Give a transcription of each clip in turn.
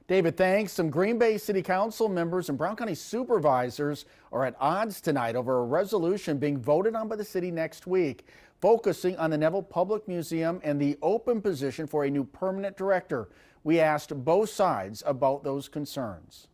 David, thanks. Some Green Bay City Council members and Brown County supervisors are at odds tonight over a resolution being voted on by the city next week, focusing on the Neville Public Museum and the open position for a new permanent director. We asked both sides about those concerns.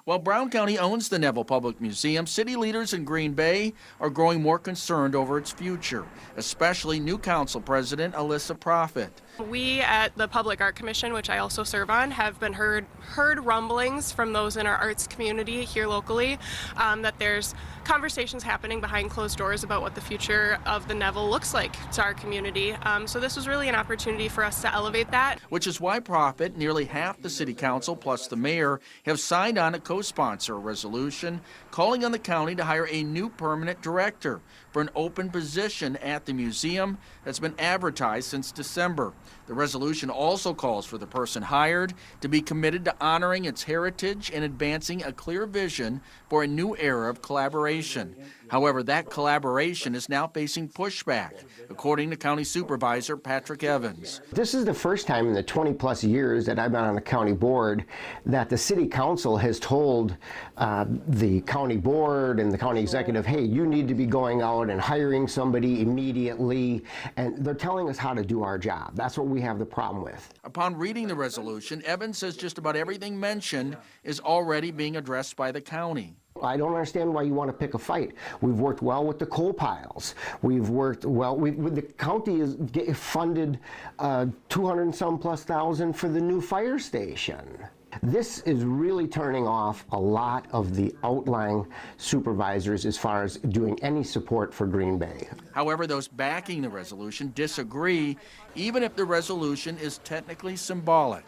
While Brown County owns the Neville Public Museum, city leaders in Green Bay are growing more concerned over its future, especially new council president Alyssa Proffitt. We at the Public Art Commission, which I also serve on, have been heard rumblings from those in our arts community here locally that there's conversations happening behind closed doors about what the future of the Neville looks like to our community. So this was really an opportunity for us to elevate that. Which is why Proffitt, nearly half the city council plus the mayor, have signed on to co-sponsor a resolution calling on the county to hire a new permanent director for an open position at the museum that's been advertised since December. The resolution also calls for the person hired to be committed to honoring its heritage and advancing a clear vision for a new era of collaboration. However, that collaboration is now facing pushback, according to County Supervisor Patrick Evans. This is the first time in the 20-plus years that I've been on the county board that the city council has told the county board and the county executive, hey, you need to be going out and hiring somebody immediately, and they're telling us how to do our job. That's what we have the problem with. Upon reading the resolution, Evans says just about everything mentioned is already being addressed by the county. I don't understand why you want to pick a fight. We've worked well with the coal piles. We've worked well. The county is funded 200 and some plus thousand for the new fire station. This is really turning off a lot of the outlying supervisors as far as doing any support for Green Bay. However, those backing the resolution disagree, even if the resolution is technically symbolic.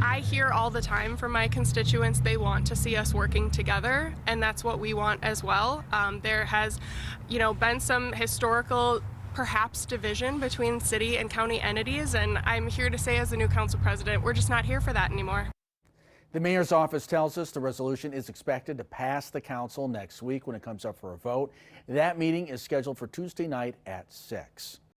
I hear all the time from my constituents they want to see us working together, and that's what we want as well. There has, been some historical perhaps division between city and county entities, and I'm here to say as the new council president, we're just not here for that anymore. The mayor's office tells us the resolution is expected to pass the council next week when it comes up for a vote. That meeting is scheduled for Tuesday night at 6.